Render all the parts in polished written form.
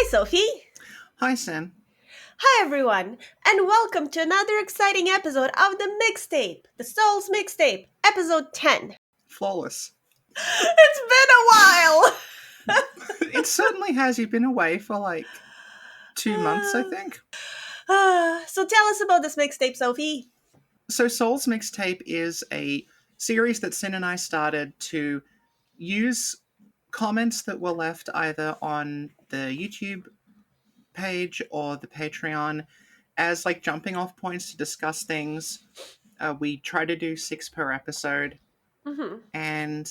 Sophie. Hi, Sin. Hi, everyone, and welcome to another exciting episode of the mixtape, the Souls Mixtape, episode 10. Flawless. It's been a while! It certainly has. You've been away for like 2 months, I think. So tell us about this mixtape, Sophie. So Soul's Mixtape is a series that Sin and I started to use comments that were left either on the YouTube page or the Patreon as like jumping off points to discuss things. We try to do 6 per episode. Mm-hmm. And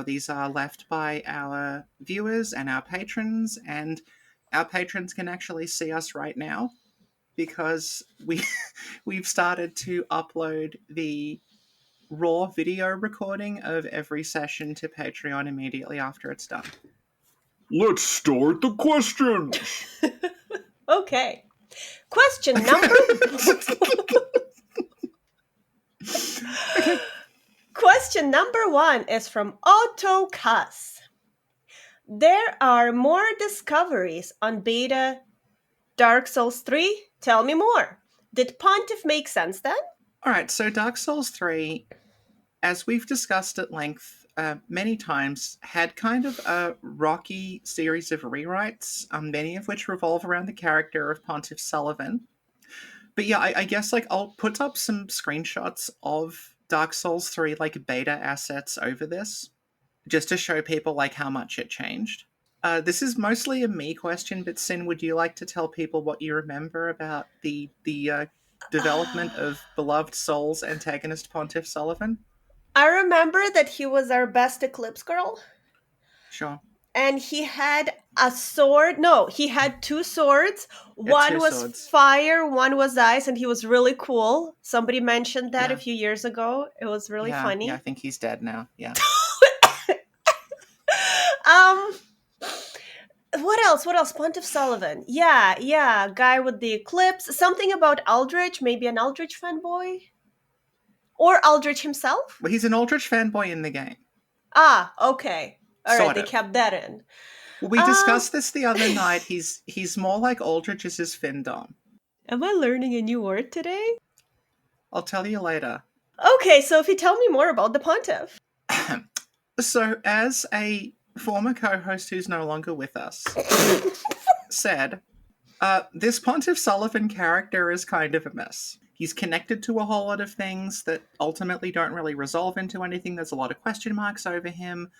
these are left by our viewers and our patrons, and our patrons can actually see us right now because we've started to upload the raw video recording of every session to Patreon immediately after it's done. Let's start the questions. Okay. Question number... Okay. Question number 1 is from Otto Cuss. There are more discoveries on beta Dark Souls 3? Tell me more. Did Pontiff make sense then? Alright, so Dark Souls 3, as we've discussed at length many times, had kind of a rocky series of rewrites, many of which revolve around the character of Pontiff Sulyvahn. But yeah, I guess like I'll put up some screenshots of Dark Souls 3 like beta assets over this, just to show people like how much it changed. This is mostly a me question, but Sin, would you like to tell people what you remember about the development of beloved Souls antagonist Pontiff Sulyvahn? I remember that he was our best Eclipse girl. Sure. And he had a sword. No, he had 2 swords. One was swords. fire, one was ice, and he was really cool. Somebody mentioned that Yeah. a few years ago. It was really funny. Yeah, I think he's dead now. Yeah. What else? Pontiff Sulyvahn. Yeah. Guy with the eclipse. Something about Aldrich. Maybe an Aldrich fanboy? Or Aldrich himself? Well, he's an Aldrich fanboy in the game. Ah, okay. All right, Sort they of. kept that in. Well, we discussed this the other night. He's more like Aldrich as his Findom. Am I learning a new word today? I'll tell you later. Okay, Sophie, tell me more about the Pontiff. So, as a former co-host who's no longer with us said, this Pontiff Sulyvahn character is kind of a mess. He's connected to a whole lot of things that ultimately don't really resolve into anything. There's a lot of question marks over him.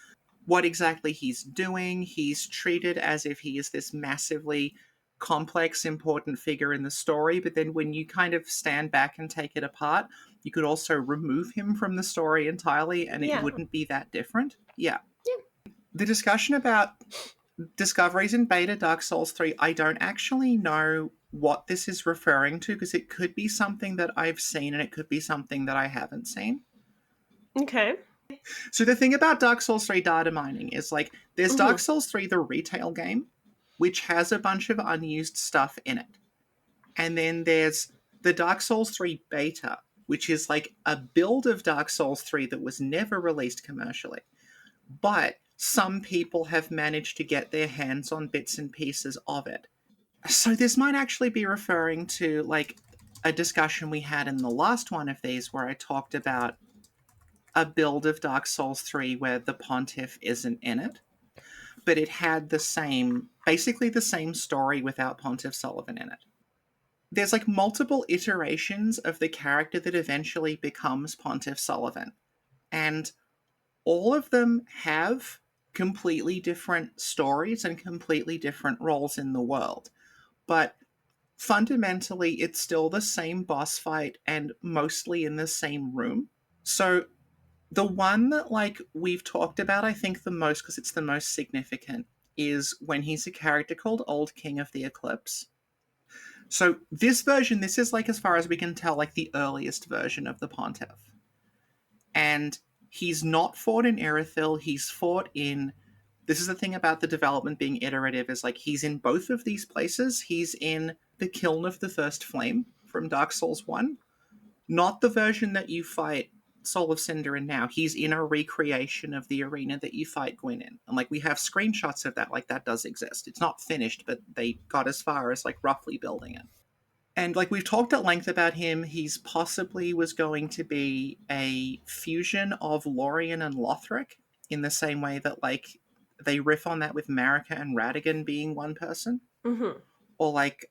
What exactly he's doing. He's treated as if he is this massively complex, important figure in the story, but then when you kind of stand back and take it apart, you could also remove him from the story entirely and it wouldn't be that different. Yeah. The discussion about discoveries in beta Dark Souls 3, I don't actually know what this is referring to, because it could be something that I've seen and it could be something that I haven't seen. Okay. So the thing about Dark Souls 3 data mining is like, there's Dark Souls 3, the retail game, which has a bunch of unused stuff in it. And then there's the Dark Souls 3 beta, which is like a build of Dark Souls 3 that was never released commercially. But some people have managed to get their hands on bits and pieces of it. So this might actually be referring to like a discussion we had in the last one of these where I talked about a build of Dark Souls 3 where the Pontiff isn't in it, but it had basically the same story without Pontiff Sulyvahn in it. There's like multiple iterations of the character that eventually becomes Pontiff Sulyvahn, and all of them have completely different stories and completely different roles in the world. But fundamentally, it's still the same boss fight and mostly in the same room. So the one that like we've talked about, I think the most, because it's the most significant, is when he's a character called Old King of the Eclipse. So this version, this is like, as far as we can tell, like the earliest version of the Pontiff. And he's not fought in Irithyll, he's fought in... This is the thing about the development being iterative, is like he's in both of these places. He's in the Kiln of the First Flame from Dark Souls 1. Not the version that you fight Soul of Cinderin now, he's in a recreation of the arena that you fight Gwyn in. And like we have screenshots of that, like that does exist. It's not finished, but they got as far as like roughly building it. And like we've talked at length about him, he's possibly was going to be a fusion of Lorien and Lothric in the same way that like they riff on that with Marika and Radigan being one person. Mm-hmm. Or like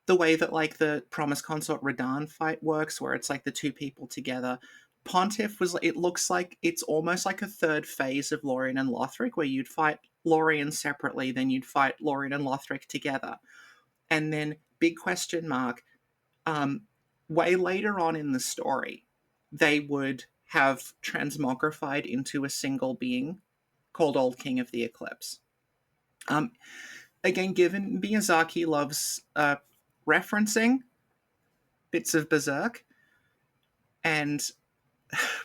the way that like the Promise Consort Radahn fight works, where it's like the two people together. Pontiff was, it looks like it's almost like a third phase of Lorien and Lothric, where you'd fight Lorien separately, then you'd fight Lorien and Lothric together. And then, big question mark, way later on in the story, they would have transmogrified into a single being called Old King of the Eclipse. Again, given Miyazaki loves referencing bits of Berserk, and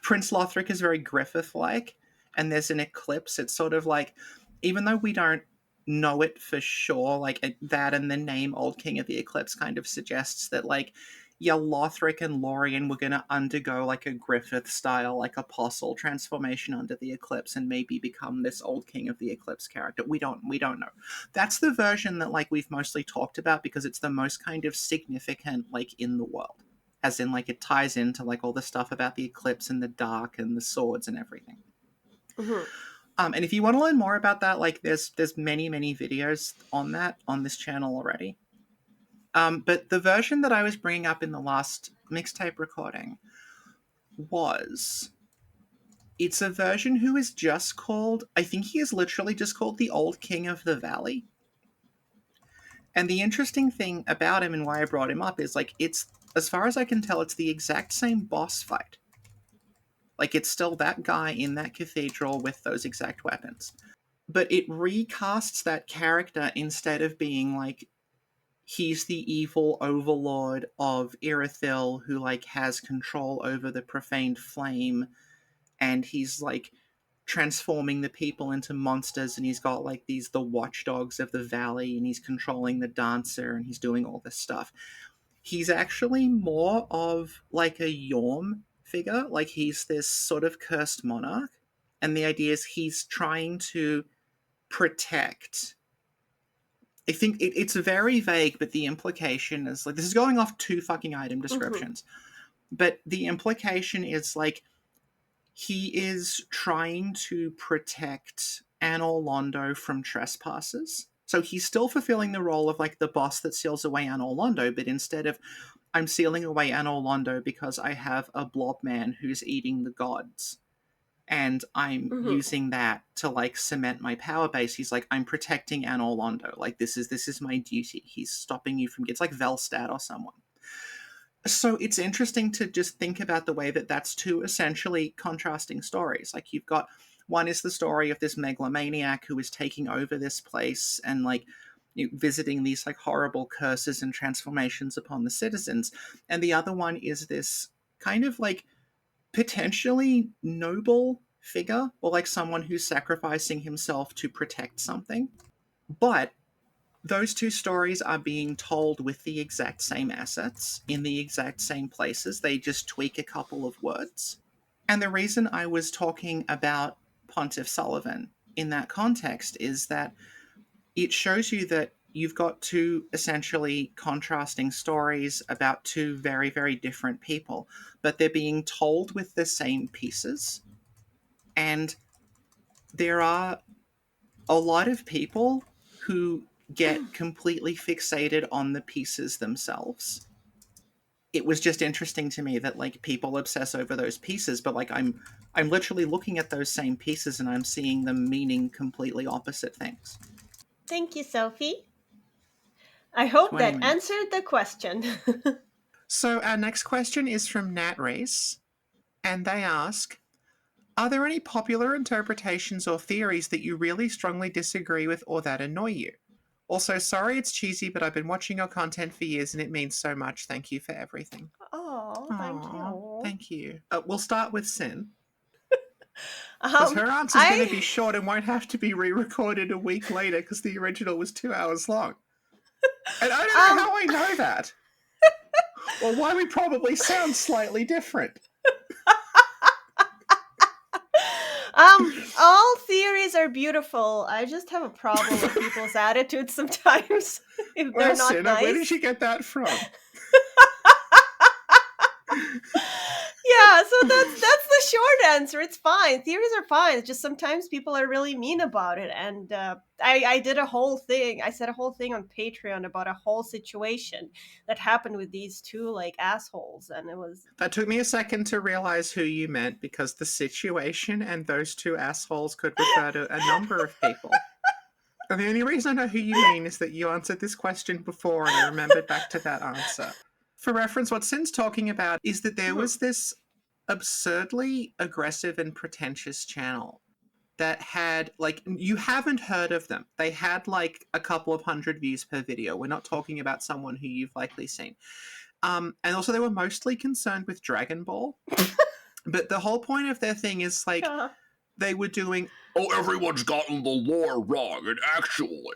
Prince Lothric is very Griffith-like, and there's an eclipse, it's sort of like, even though we don't know it for sure, like that and the name Old King of the Eclipse kind of suggests that like, yeah, Lothric and Lorien were going to undergo like a Griffith-style, like apostle transformation under the eclipse and maybe become this Old King of the Eclipse character. We don't know. That's the version that like we've mostly talked about because it's the most kind of significant like in the world. As in like it ties into like all the stuff about the eclipse and the dark and the swords and everything. Mm-hmm. And if you want to learn more about that, like there's many videos on that on this channel already. But the version that I was bringing up in the last mixtape recording it's a version who is just called, I think he is literally just called the Old King of the Valley. And the interesting thing about him and why I brought him up is like, it's, as far as I can tell, it's the exact same boss fight. Like it's still that guy in that cathedral with those exact weapons. But it recasts that character instead of being like, he's the evil overlord of Irithyll who like has control over the profaned flame, and he's like transforming the people into monsters, and he's got like the watchdogs of the valley, and he's controlling the dancer, and he's doing all this stuff. He's actually more of like a Yorm figure, like he's this sort of cursed monarch, and the idea is he's trying to protect. I think it's very vague, but the implication is like, this is going off 2 fucking item descriptions, but the implication is like he is trying to protect Anor Londo from trespassers. So he's still fulfilling the role of like the boss that seals away Anor Londo, but instead of I'm sealing away Anor Londo because I have a blob man who's eating the gods, and I'm using that to like cement my power base. He's like, I'm protecting Anor Londo. Like this is my duty. He's stopping you from. It's like Velstad or someone. So it's interesting to just think about the way that that's 2 essentially contrasting stories. Like you've got, one is the story of this megalomaniac who is taking over this place and like visiting these like horrible curses and transformations upon the citizens, and the other one is this kind of like potentially noble figure, or like someone who's sacrificing himself to protect something. But those 2 stories are being told with the exact same assets in the exact same places. They just tweak a couple of words. And the reason I was talking about Pontiff Sulyvahn in that context is that it shows you that you've got 2 essentially contrasting stories about 2 very, very different people, but they're being told with the same pieces. And there are a lot of people who get completely fixated on the pieces themselves. It was just interesting to me that like people obsess over those pieces, but like I'm literally looking at those same pieces and I'm seeing them meaning completely opposite things. Thank you, Sophie. I hope 20 that minutes. answered the question. So our next question is from Nat Reese, and they ask, are there any popular interpretations or theories that you really strongly disagree with or that annoy you? Also, sorry it's cheesy, but I've been watching your content for years and it means so much. Thank you for everything. Oh, thank you. Thank you. We'll start with Sin, because her answer's going to be short and won't have to be re-recorded a week later because the original was 2 hours long. And I don't know how I know that. Or why we probably sound slightly different. All theories are beautiful. I just have a problem with people's attitudes sometimes if they're Well, not Senna, where did nice. you get that from? Yeah, so that's the short answer. It's fine. Theories are fine. It's just sometimes people are really mean about it. And I did a whole thing. I said a whole thing on Patreon about a whole situation that happened with these two like assholes, and it was That took me a second to realize who you meant because the situation and those two assholes could refer to a number of people. And the only reason I know who you mean is that you answered this question before and I remembered back to that answer. For reference, what Sin's talking about is that there was this absurdly aggressive and pretentious channel that had, like, you haven't heard of them. They had, like, a couple of hundred views per video. We're not talking about someone who you've likely seen. And also, they were mostly concerned with Dragon Ball. But the whole point of their thing is, like, they were doing, Oh, everyone's gotten the lore wrong, and actually.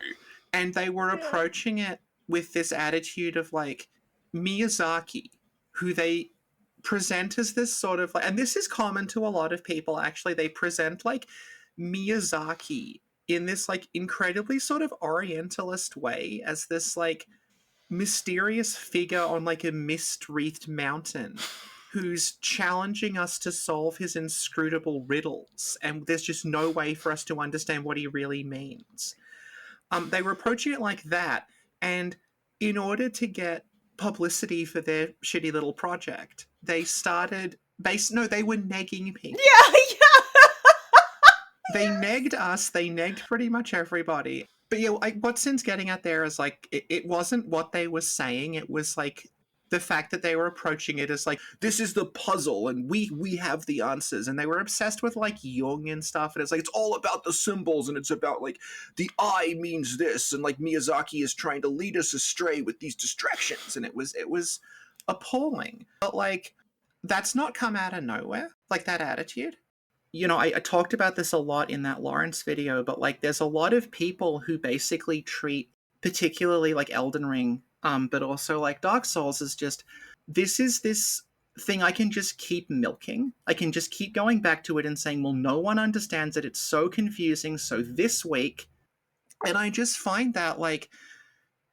and they were approaching it with this attitude of, like, Miyazaki, who they present as this sort of, like, and this is common to a lot of people, actually. They present, like, Miyazaki in this, like, incredibly sort of Orientalist way as this, like, mysterious figure on, like, a mist-wreathed mountain who's challenging us to solve his inscrutable riddles, and there's just no way for us to understand what he really means. They were approaching it like that, and in order to get publicity for their shitty little project, they started... they were negging people. yeah. They negged us, they negged pretty much everybody. But yeah, what Sin's getting at there is, like, it wasn't what they were saying, it was, like, the fact that they were approaching it as, like, this is the puzzle, and we have the answers, and they were obsessed with, like, Jung and stuff, and it's like, it's all about the symbols, and it's about, like, the eye means this, and, like, Miyazaki is trying to lead us astray with these distractions, and it was appalling. But, like, that's not come out of nowhere, like, that attitude. You know, I talked about this a lot in that Lawrence video, but, like, there's a lot of people who basically treat, particularly, like, Elden Ring, but also, like, Dark Souls, as just, this is this thing I can just keep milking. I can just keep going back to it and saying, well, no one understands it. It's so confusing. So this week, and I just find that, like,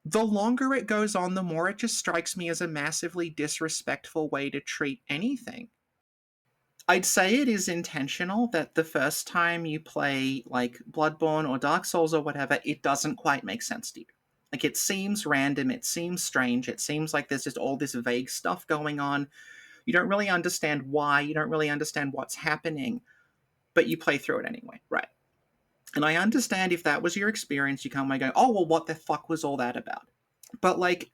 the longer it goes on, the more it just strikes me as a massively disrespectful way to treat anything. I'd say it is intentional that the first time you play, like, Bloodborne or Dark Souls or whatever, it doesn't quite make sense to you. Like, it seems random, it seems strange, it seems like there's just all this vague stuff going on. You don't really understand why, you don't really understand what's happening, but you play through it anyway, right? And I understand if that was your experience, you come away going, oh, well, what the fuck was all that about? But, like,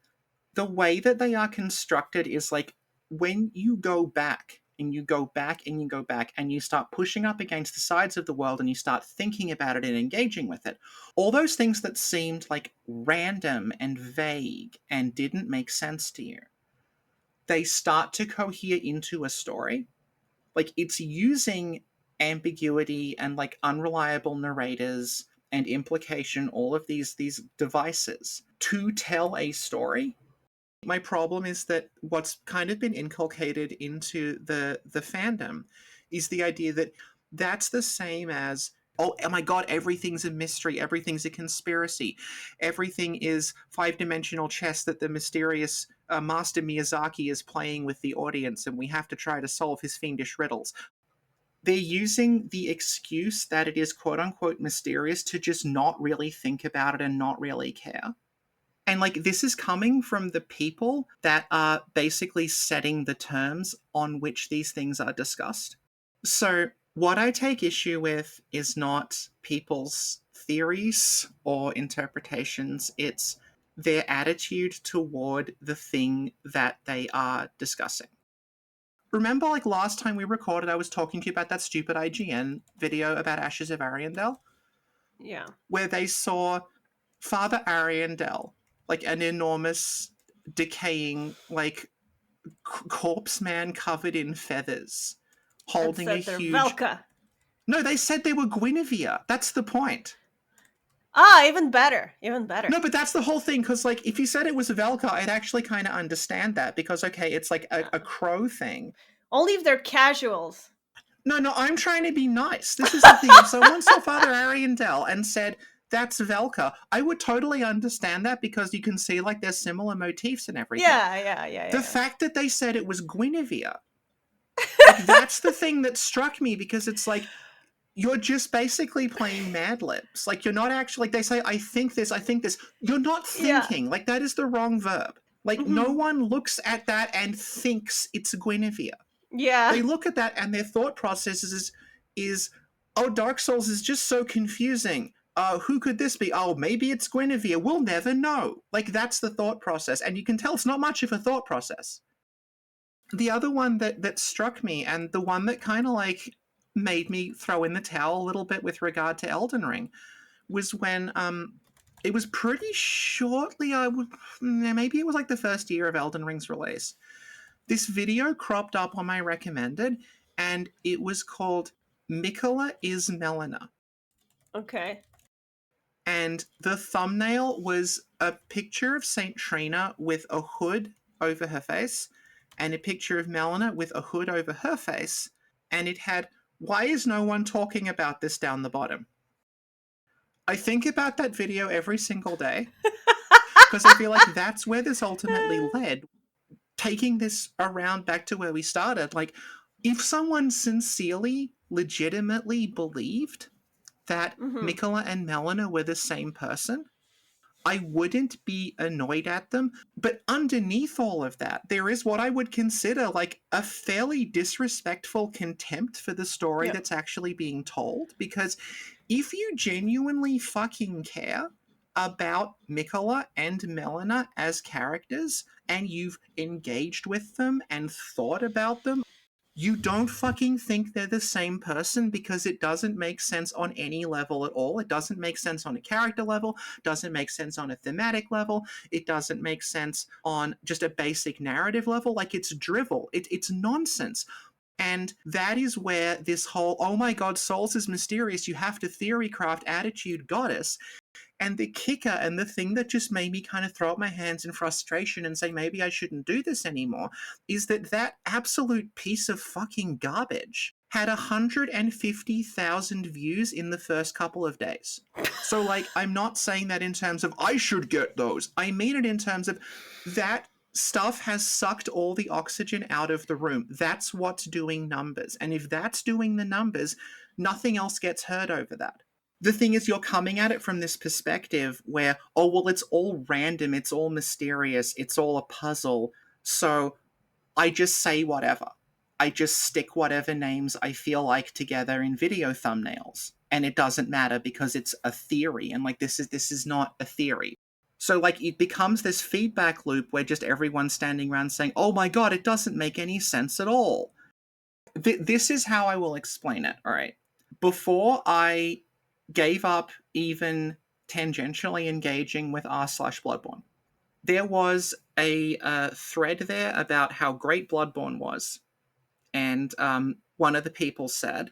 the way that they are constructed is, like, when you go back and you go back and you go back and you start pushing up against the sides of the world and you start thinking about it and engaging with it, all those things that seemed, like, random and vague and didn't make sense to you, they start to cohere into a story. Like, it's using ambiguity and, like, unreliable narrators and implication, all of these devices to tell a story. My problem is that what's kind of been inculcated into the fandom is the idea that that's the same as, oh my god, everything's a mystery, everything's a conspiracy, everything is five-dimensional chess that the mysterious Master Miyazaki is playing with the audience, and we have to try to solve his fiendish riddles. They're using the excuse that it is quote-unquote mysterious to just not really think about it and not really care. And, like, this is coming from the people that are basically setting the terms on which these things are discussed. So what I take issue with is not people's theories or interpretations, it's their attitude toward the thing that they are discussing. Remember, like, last time we recorded, I was talking to you about that stupid IGN video about Ashes of Ariandel? Yeah. Where they saw Father Ariandel, like, an enormous, decaying, like, corpse man covered in feathers, holding a they're huge... Velka. No, they said they were Guinevere. That's the point. Even better. No, but that's the whole thing, because, like, if you said it was Velka, I'd actually kind of understand that, because, okay, it's like a crow thing. Only if they're casuals. No, I'm trying to be nice. This is the thing. If someone saw Father Ariandel and said, that's Velka, I would totally understand that because you can see, like, there's similar motifs and everything. The Yeah. fact that they said it was Guinevere, like, that's the thing that struck me because it's like, you're just basically playing Mad Libs. Like, you're not actually, like, they say, I think this. You're not Yeah. thinking. Like, that is the wrong verb. Like, no one looks at that and thinks it's Guinevere. Yeah. They look at that and their thought process is oh, Dark Souls is just so confusing. Who could this be? Oh, maybe it's Guinevere. We'll never know. Like, that's the thought process. And you can tell it's not much of a thought process. The other one that struck me, and the one that kind of like made me throw in the towel a little bit with regard to Elden Ring, was when it was pretty shortly, maybe it was like the first year of Elden Ring's release. This video cropped up on my recommended, and it was called Mikola is Melina. Okay. And the thumbnail was a picture of Saint Trina with a hood over her face, and a picture of Melina with a hood over her face, and it had, why is no one talking about this down the bottom? I think about that video every single day, because I feel like that's where this ultimately led. Taking this around back to where we started, like, if someone sincerely, legitimately believed that Mikola and Melina were the same person, I wouldn't be annoyed at them. But underneath all of that, there is what I would consider like a fairly disrespectful contempt for the story Yep. that's actually being told. Because if you genuinely fucking care about Mikola and Melina as characters, and you've engaged with them and thought about them, you don't fucking think they're the same person because it doesn't make sense on any level at all. It doesn't make sense on a character level, doesn't make sense on a thematic level, it doesn't make sense on just a basic narrative level. Like, it's drivel. It's nonsense. And that is where this whole, oh my god, Souls is mysterious, you have to theorycraft attitude got us. And the kicker, and the thing that just made me kind of throw up my hands in frustration and say maybe I shouldn't do this anymore, is that absolute piece of fucking garbage had 150,000 views in the first couple of days. So, like, I'm not saying that in terms of I should get those. I mean it in terms of that stuff has sucked all the oxygen out of the room. That's what's doing numbers. And if that's doing the numbers, nothing else gets heard over that. The thing is, you're coming at it from this perspective where, oh, well, it's all random, it's all mysterious, it's all a puzzle, so I just say whatever. I just stick whatever names I feel like together in video thumbnails. And it doesn't matter because it's a theory, and like this is not a theory. So like it becomes this feedback loop where just everyone's standing around saying, oh my god, it doesn't make any sense at all. This is how I will explain it, alright? Before I gave up even tangentially engaging with r/Bloodborne, there was a thread there about how great Bloodborne was. And one of the people said,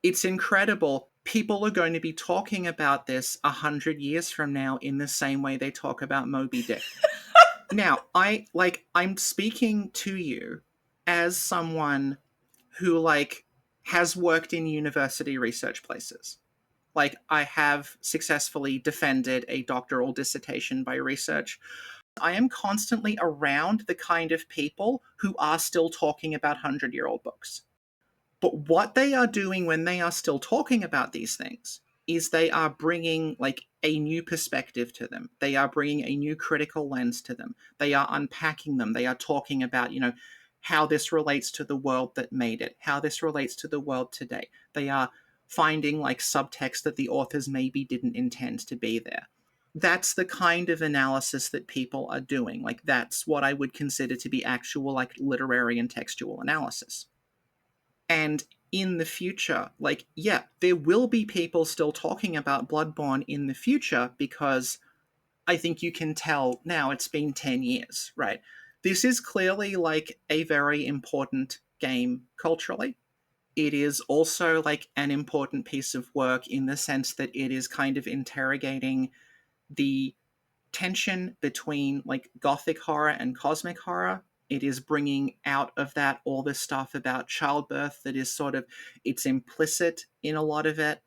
it's incredible. People are going to be talking about this 100 years from now in the same way they talk about Moby Dick. Now, I'm speaking to you as someone who, like, has worked in university research places. Like, I have successfully defended a doctoral dissertation by research. I am constantly around the kind of people who are still talking about 100-year-old books. But what they are doing when they are still talking about these things is they are bringing, like, a new perspective to them. They are bringing a new critical lens to them. They are unpacking them. They are talking about, how this relates to the world that made it, how this relates to the world today. They are finding, like, subtext that the authors maybe didn't intend to be there. That's the kind of analysis that people are doing. Like, that's what I would consider to be actual, like, literary and textual analysis. And in the future, like, yeah, there will be people still talking about Bloodborne in the future because I think you can tell now it's been 10 years, right? This is clearly, like, a very important game culturally. It is also, like, an important piece of work in the sense that it is kind of interrogating the tension between, like, gothic horror and cosmic horror It is bringing out of that all this stuff about childbirth that is sort of, it's implicit in a lot of it.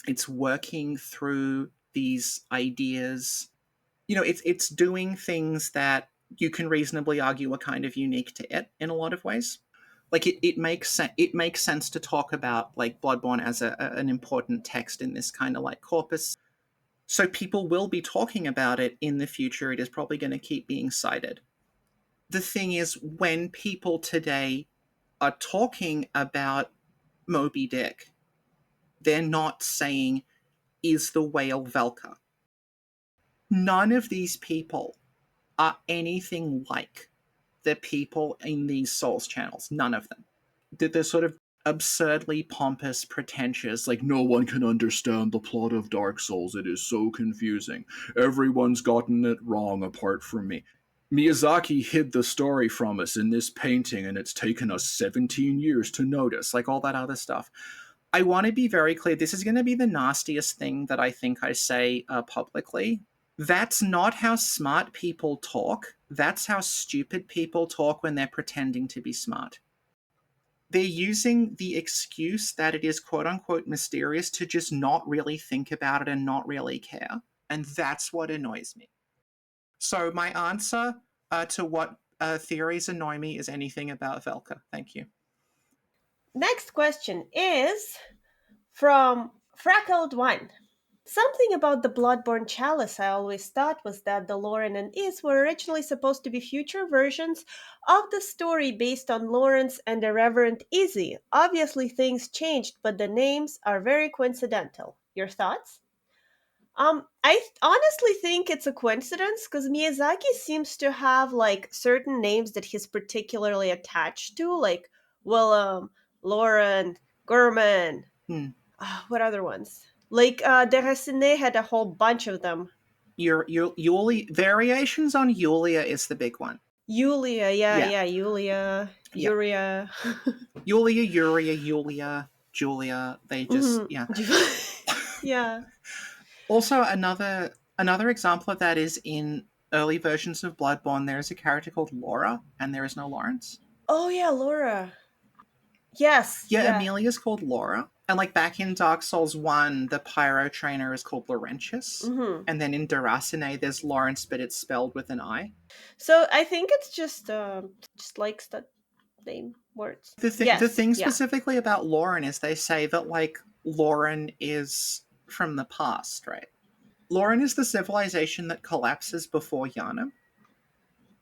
It's working through these ideas. It's doing things that you can reasonably argue are kind of unique to it in a lot of ways. Like it makes sense to talk about like Bloodborne as an important text in this kind of like corpus. So people will be talking about it in the future. It is probably going to keep being cited. The thing is, when people today are talking about Moby Dick, they're not saying, is the whale Velka? None of these people are anything like the people in these Souls channels. None of them. They're sort of absurdly pompous, pretentious, like, no one can understand the plot of Dark Souls. It is so confusing. Everyone's gotten it wrong apart from me. Miyazaki hid the story from us in this painting, and it's taken us 17 years to notice. Like, all that other stuff. I want to be very clear. This is going to be the nastiest thing that I think I say publicly. That's not how smart people talk. That's how stupid people talk when they're pretending to be smart. They're using the excuse that it is quote unquote mysterious to just not really think about it and not really care. And that's what annoys me. So my answer to what theories annoy me is anything about Velka. Thank you. Next question is from Freckled One. Something about the Bloodborne Chalice I always thought was that the Loran and Isz were originally supposed to be future versions of the story based on Lawrence and the Reverend Izzy. Obviously things changed, but the names are very coincidental. Your thoughts? Honestly think it's a coincidence because Miyazaki seems to have like certain names that he's particularly attached to, like Willem, Lauren, Gurman. Hmm. What other ones? Like Deracine had a whole bunch of them. Yulia, variations on Yulia is the big one. Yulia, yeah, Yulia, Yeah. Yuria. Yulia, Julia. They just, yeah. Yeah. Also, another example of that is in early versions of Bloodborne, there is a character called Laura, and there is no Lawrence. Oh yeah, Laura. Yes, Yeah, yeah. Amelia's called Laura. And like back in Dark Souls 1, the pyro trainer is called Laurentius. Mm-hmm. And then in Deracine, there's Lawrence, but it's spelled with an I. So I think it's just likes that name words. The Yes, thing yeah. specifically about Lauren is they say that like Lauren is from the past, right? Lauren is the civilization that collapses before Yharnam.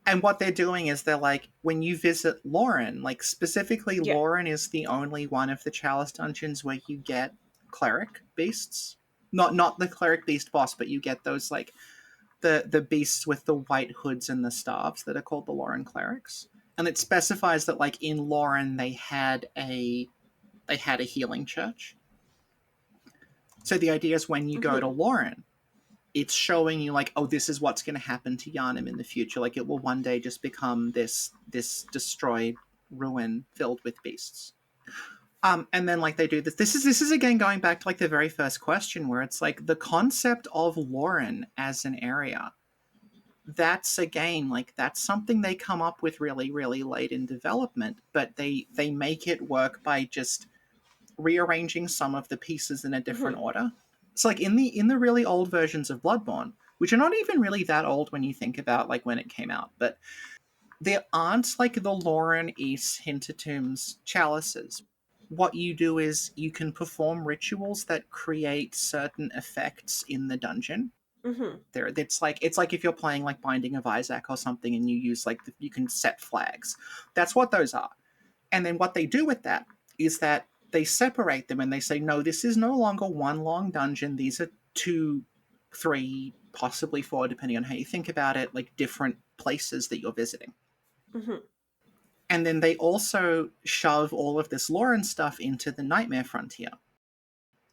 And what they're doing is they're like, when you visit Lauren, like specifically Yeah. Lauren is the only one of the Chalice dungeons where you get cleric beasts. Not the cleric beast boss, but you get those like the beasts with the white hoods and the staves that are called the Lauren clerics. And it specifies that like in Lauren they had a healing church. So the idea is when you go to Lauren, it's showing you like, oh, this is what's going to happen to Yharnam in the future. Like it will one day just become this destroyed ruin filled with beasts. And then like they do this. This is again going back to like the very first question where it's like the concept of Lauren as an area. That's again like that's something they come up with really really late in development, but they make it work by just rearranging some of the pieces in a different order. So like in the really old versions of Bloodborne, which are not even really that old when you think about like when it came out, but there aren't like the Loran Isz Hintertombs chalices. What you do is you can perform rituals that create certain effects in the dungeon. There, it's like if you're playing like Binding of Isaac or something, and you use like you can set flags. That's what those are. And then what they do with that is that they separate them and they say, no, this is no longer one long dungeon. These are 2, 3, possibly 4, depending on how you think about it, like different places that you're visiting. And then they also shove all of this Lauren stuff into the Nightmare Frontier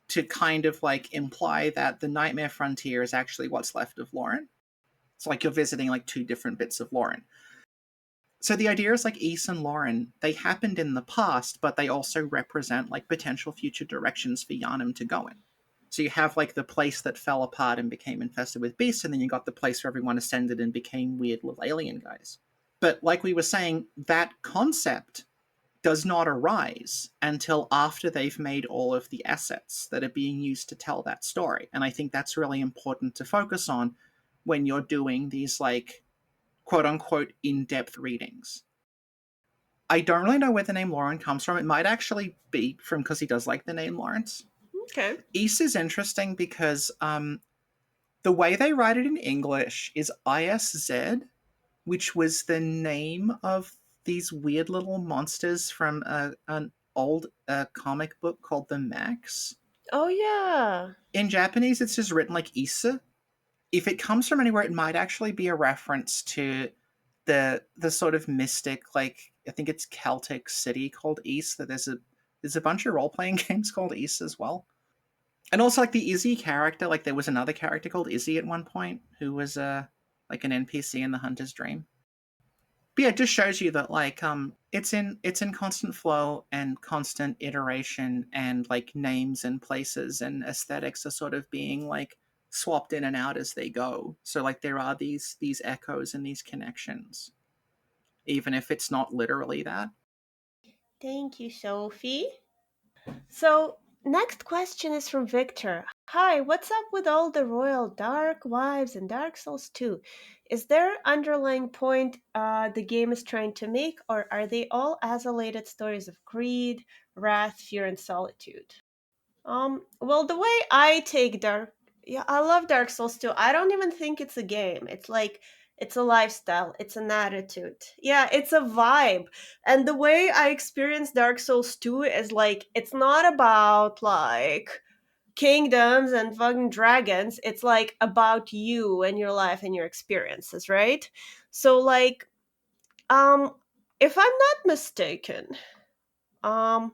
to kind of like imply that the Nightmare Frontier is actually what's left of Lauren. It's like you're visiting like 2 different bits of Lauren. So the idea is like Isz and Lauren, they happened in the past, but they also represent like potential future directions for Yharnam to go in. So you have like the place that fell apart and became infested with beasts, and then you got the place where everyone ascended and became weird little alien guys. But like we were saying, that concept does not arise until after they've made all of the assets that are being used to tell that story. And I think that's really important to focus on when you're doing these, like, quote unquote, in depth readings. I don't really know where the name Loran comes from. It might actually be from because he does like the name Lawrence. Okay. Isz is interesting because the way they write it in English is ISZ, which was the name of these weird little monsters from an old comic book called The Max. Oh, yeah. In Japanese, it's just written like Issa. If it comes from anywhere, it might actually be a reference to the sort of mystic, like, I think it's Celtic city called Ys. That there's a bunch of role playing games called Ys as well. And also, like, the Izzy character, like, there was another character called Izzy at one point who was like an NPC in The Hunter's Dream. But yeah, it just shows you that, like, it's in constant flow and constant iteration, and like names and places and aesthetics are sort of being like swapped in and out as they go. So like there are these echoes and these connections, even if it's not literally that. Thank you, Sophie. So, next question is from Victor. Hi, what's up with all the royal dark vibes in Dark Souls 2? Is there underlying point the game is trying to make, or are they all isolated stories of greed, wrath, fear, and solitude? Well, the way I take yeah, I love Dark Souls 2. I don't even think it's a game. It's like it's a lifestyle, it's an attitude. Yeah, it's a vibe. And the way I experience Dark Souls 2 is like it's not about like kingdoms and fucking dragons. It's like about you and your life and your experiences, right? So like um if I'm not mistaken, um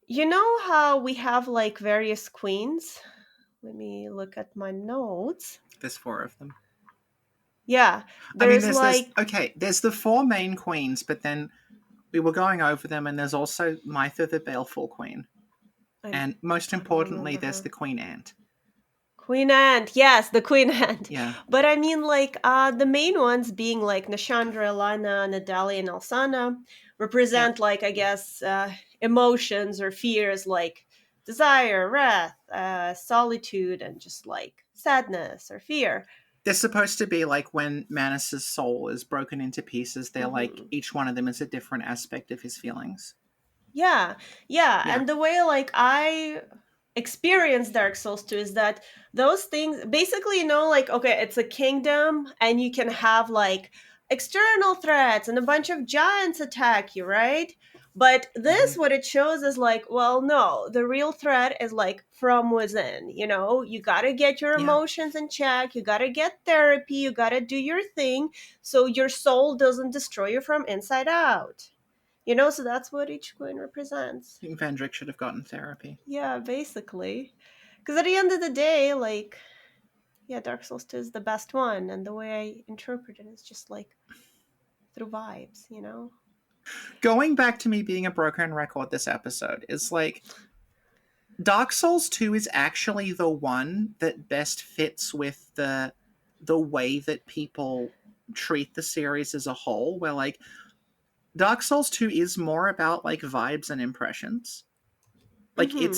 you know how we have like various queens? Let me look at my notes. There's 4 of them. Yeah, I mean, there's like there's the 4 main queens, but then we were going over them, and there's also Mytha the Baleful Queen. I And most don't importantly, remember there's her. the Queen Ant. Queen Ant, yes, the Queen Ant. Yeah. But I mean, like, the main ones being like Nashandra, Lana, Nadalia, and Alsana represent, like, I guess, emotions or fears like desire, wrath, solitude, and just like sadness or fear. They're supposed to be like when Manus's soul is broken into pieces, they're like, Mhm. each one of them is a different aspect of his feelings. Yeah, yeah, Yeah. and the way like I experience Dark Souls 2 is that those things basically, like, okay, it's a kingdom and you can have like external threats and a bunch of giants attack you, right? But this, what it shows is like, well, no, the real threat is like from within. You gotta get your Yeah. emotions in check, you gotta get therapy, you gotta do your thing so your soul doesn't destroy you from inside out. So that's what each coin represents. I think Vendrick should have gotten therapy. Yeah, basically. Because at the end of the day, like, yeah, Dark Souls 2 is the best one, and the way I interpret it is just like through vibes. Going back to me being a broken record this episode, is like, Dark Souls 2 is actually the one that best fits with the way that people treat the series as a whole, where like Dark Souls 2 is more about like vibes and impressions. Like Mm-hmm.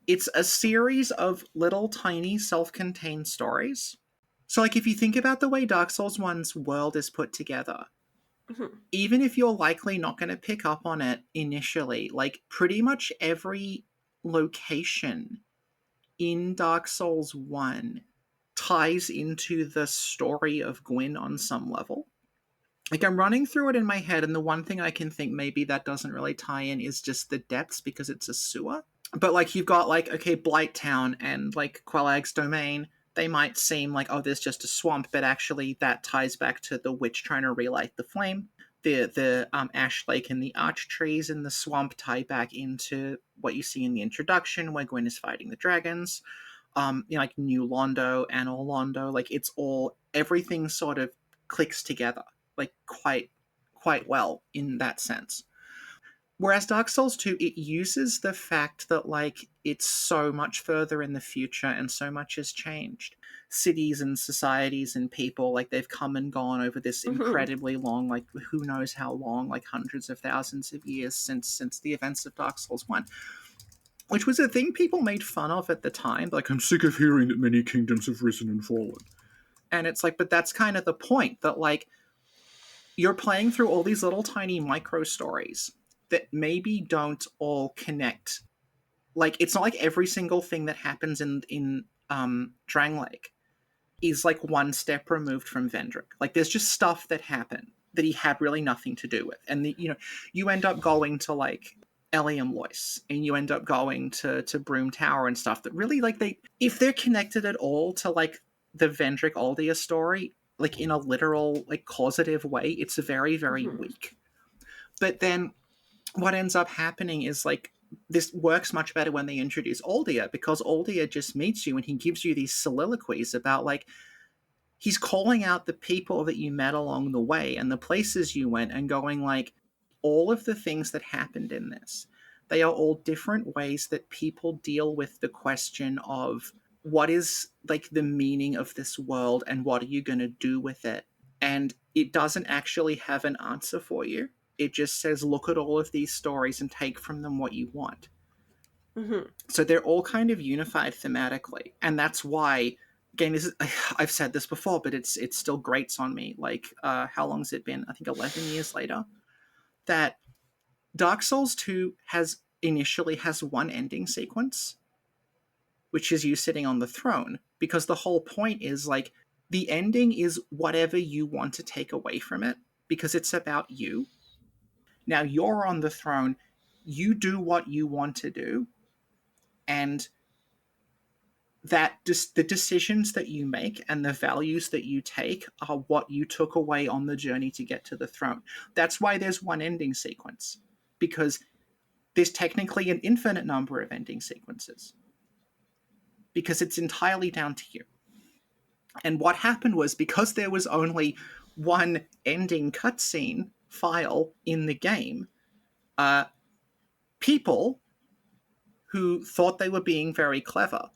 it's a series of little tiny self-contained stories. So like if you think about the way Dark Souls 1's world is put together, Mm-hmm. even if you're likely not going to pick up on it initially, like pretty much every location in Dark Souls 1 ties into the story of Gwyn on some level. Like, I'm running through it in my head, and the one thing I can think maybe that doesn't really tie in is just the depths because it's a sewer. But, like, you've got, like, okay, Blight Town and, like, Quellag's Domain. They might seem like, oh, there's just a swamp, but actually that ties back to the witch trying to relight the flame. The Ash Lake and the Arch Trees in the swamp tie back into what you see in the introduction, where Gwyn is fighting the dragons. Like New Londo and Orlando, like it's all, everything sort of clicks together, like quite well in that sense. Whereas Dark Souls 2, it uses the fact that like it's so much further in the future and so much has changed. Cities and societies and people, like, they've come and gone over this incredibly long, like, who knows how long, like hundreds of thousands of years since the events of Dark Souls 1. Which was a thing people made fun of at the time. Like, I'm sick of hearing that many kingdoms have risen and fallen. And it's like, but that's kind of the point, that, like, you're playing through all these little tiny micro stories that maybe don't all connect. Like, it's not like every single thing that happens in Drangleic is, like, one step removed from Vendrick. Like, there's just stuff that happened that he had really nothing to do with. And, you end up going to, like, Eliam Lois, and you end up going to Broom Tower and stuff that really, like, if they're connected at all to, like, the Vendrick Aldia story, like, in a literal, like, causative way, it's very, very weak. But then what ends up happening is, like, this works much better when they introduce Aldia, because Aldia just meets you and he gives you these soliloquies about, like, he's calling out the people that you met along the way and the places you went and going, like, all of the things that happened in this, they are all different ways that people deal with the question of what is, like, the meaning of this world and what are you going to do with it. And it doesn't actually have an answer for you. It just says, look at all of these stories and take from them what you want. So they're all kind of unified thematically. And that's why, again, I've said this before, but it still grates on me. Like, how long's it been? I think 11 years later. That Dark Souls 2 initially has one ending sequence, which is you sitting on the throne, because the whole point is, like, the ending is whatever you want to take away from it, because it's about you. Now you're on the throne, you do what you want to do, and that the decisions that you make and the values that you take are what you took away on the journey to get to the throne. That's why there's one ending sequence, because there's technically an infinite number of ending sequences, because it's entirely down to you. And what happened was, because there was only one ending cutscene file in the game, people who thought they were being very clever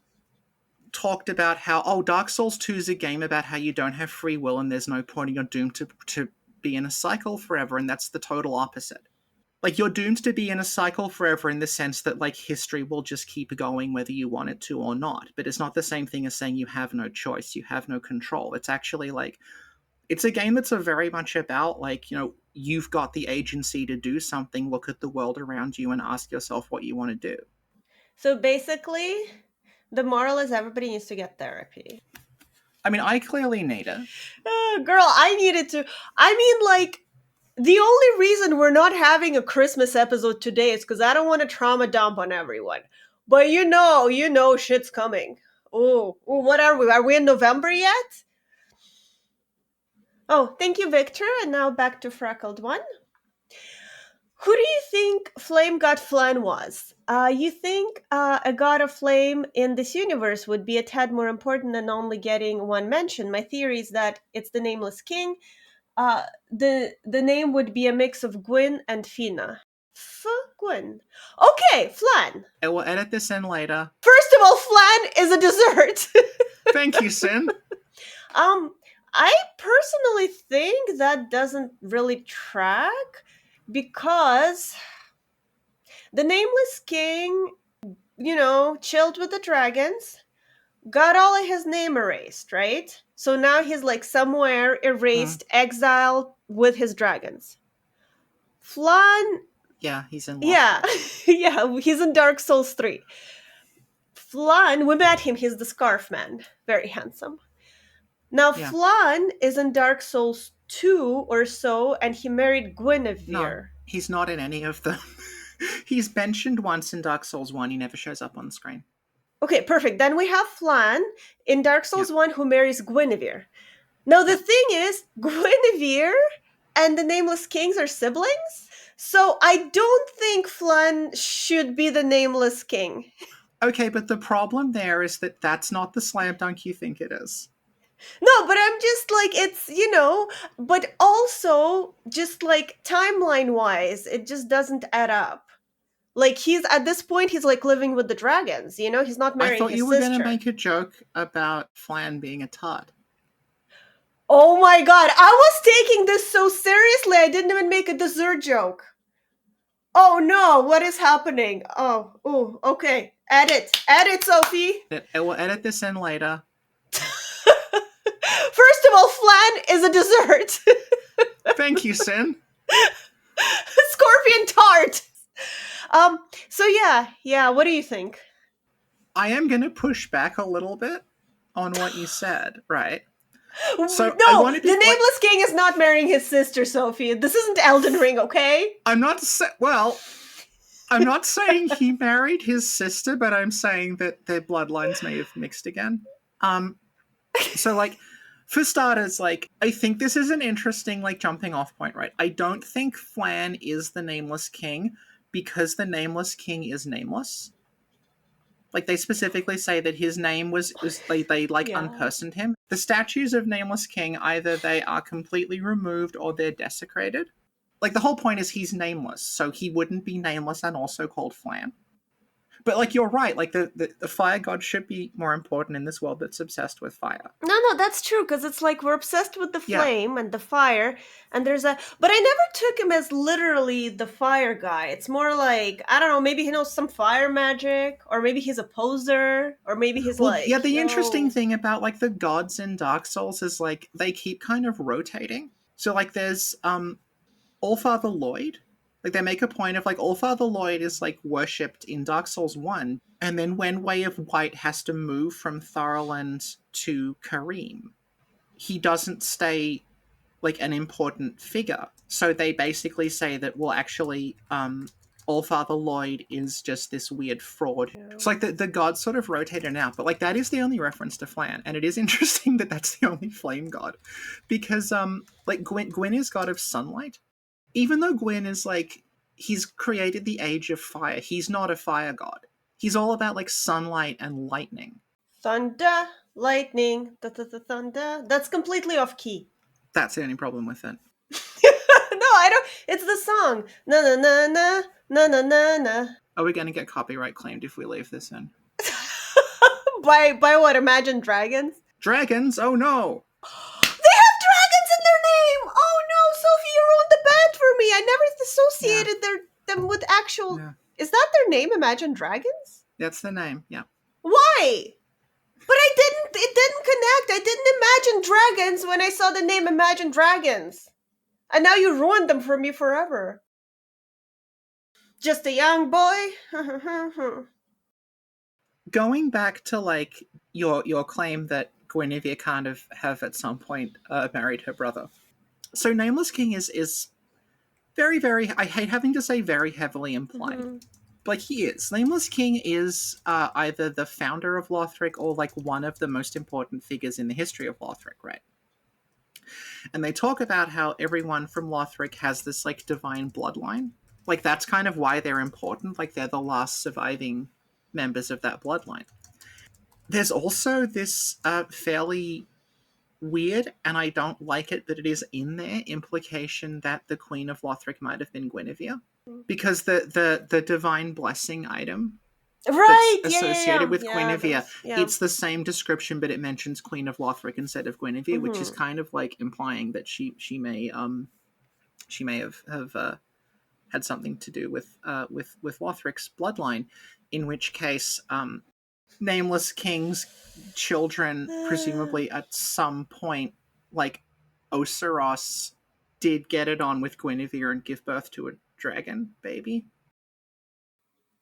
talked about how, oh, Dark Souls 2 is a game about how you don't have free will and there's no point and you're doomed to be in a cycle forever, and that's the total opposite. Like, you're doomed to be in a cycle forever in the sense that, like, history will just keep going whether you want it to or not. But it's not the same thing as saying you have no choice, you have no control. It's actually, like, it's a game that's very much about, like, you've got the agency to do something, look at the world around you and ask yourself what you want to do. So basically, the moral is everybody needs to get therapy. I mean, I clearly need it. Girl, I needed to. I mean, like, the only reason we're not having a Christmas episode today is because I don't want to trauma dump on everyone. But you know shit's coming. Oh, what are we? Are we in November yet? Oh, thank you, Victor. And now back to Freckled One. Who do you think Flame God Flann was? You think a god of flame in this universe would be a tad more important than only getting one mention? My theory is that it's the Nameless King. The name would be a mix of Gwyn and Fina. Gwyn. Okay, Flann. I will edit this in later. First of all, Flann is a dessert. Thank you, Sin. I personally think that doesn't really track, because the Nameless King, chilled with the dragons, got all of his name erased, right? So now he's, like, somewhere erased, exiled with his dragons. Flann... Yeah, he's in Yeah, yeah, he's in Dark Souls 3. Flann, we met him, he's the Scarf Man. Very handsome. Now, Yeah. Flann is in Dark Souls 2 or so, and he married Guinevere. No, he's not in any of them. He's mentioned once in Dark Souls 1, he never shows up on the screen. Okay, perfect. Then we have Flann in Dark Souls 1 who marries Guinevere. Now, the thing is, Guinevere and the Nameless Kings are siblings, so I don't think Flann should be the Nameless King. Okay, but the problem there is that that's not the slam dunk you think it is. No, but I'm just like, it's, but also just like timeline-wise, it just doesn't add up. Like, he's at this point, he's like living with the dragons, you know? He's not I marrying thought his you were going to sister. make a joke about Flann being a tart. Oh my god, I was taking this so seriously, I didn't even make a dessert joke. Oh no, what is happening? Oh, ooh, okay. Edit, Sophie. I will edit this in later. First of all, flan is a dessert. Thank you, Sin. Scorpion tart. So yeah, what do you think? I am going to push back a little bit on what you said, right? So I No, want to the be Nameless King is not marrying his sister, Sophie. This isn't Elden Ring, okay? I'm not saying he married his sister, but I'm saying that their bloodlines may have mixed again. So like, for starters, like, I think this is an interesting like jumping off point, right? I don't think Flann is the Nameless King because the Nameless King is nameless. Like, they specifically say that his name was they like Yeah. unpersoned him. The statues of Nameless King, either they are completely removed or they're desecrated. Like, the whole point is he's nameless, so he wouldn't be nameless and also called Flann. But like, you're right, like the fire god should be more important in this world that's obsessed with fire. No, that's true, because it's like we're obsessed with the Yeah. flame and the fire, and there's a. But I never took him as literally the fire guy. It's more like, I don't know, maybe he knows some fire magic, or maybe he's a poser, or maybe he's Well, like. yeah, the interesting Yo. thing about like the gods in Dark Souls is like they keep kind of rotating. So like there's Allfather Lloyd. Like, they make a point of like Allfather Lloyd is like worshipped in Dark Souls 1, and then when Way of White has to move from Tharaland to Karim, he doesn't stay like an important figure. So they basically say that, well, actually, Allfather Lloyd is just this weird fraud. It's like the gods sort of rotated out, but like that is the only reference to Flann, and it is interesting that that's the only flame god, because like Gwyn is god of sunlight. Even though Gwyn is like, he's created the age of fire, he's not a fire god. He's all about like sunlight and lightning. Thunder, lightning, thunder. That's completely off key. That's the only problem with it. No, I don't. It's the song. Na na na na na na na na. Are we going to get copyright claimed if we leave this in? By what? Imagine Dragons? Dragons? Oh no! They have dragons in their name! Oh no, Sophie, you ruined the band for me. I never associated them with actual. Yeah. Is that their name, Imagine Dragons? That's the name, yeah. Why? But it didn't connect. I didn't imagine dragons when I saw the name Imagine Dragons. And now you ruined them for me forever. Just a young boy? Going back to like your claim that Guinevere kind of have at some point married her brother. So Nameless King is very, very, I hate having to say very heavily implied. Mm-hmm. But he is. Nameless King is either the founder of Lothric or like one of the most important figures in the history of Lothric, right? And they talk about how everyone from Lothric has this like divine bloodline. Like, that's kind of why they're important. Like, they're the last surviving members of that bloodline. There's also this fairly weird, and I don't like it that it is in there, implication that the Queen of Lothric might have been Guinevere. Because the divine blessing item Right, that's associated with Guinevere, yeah. it's the same description, but it mentions Queen of Lothric instead of Guinevere, which is kind of like implying that she may have had something to do with Lothric's bloodline, in which case Nameless King's children presumably at some point, like Oseros, did get it on with Guinevere and give birth to a dragon baby.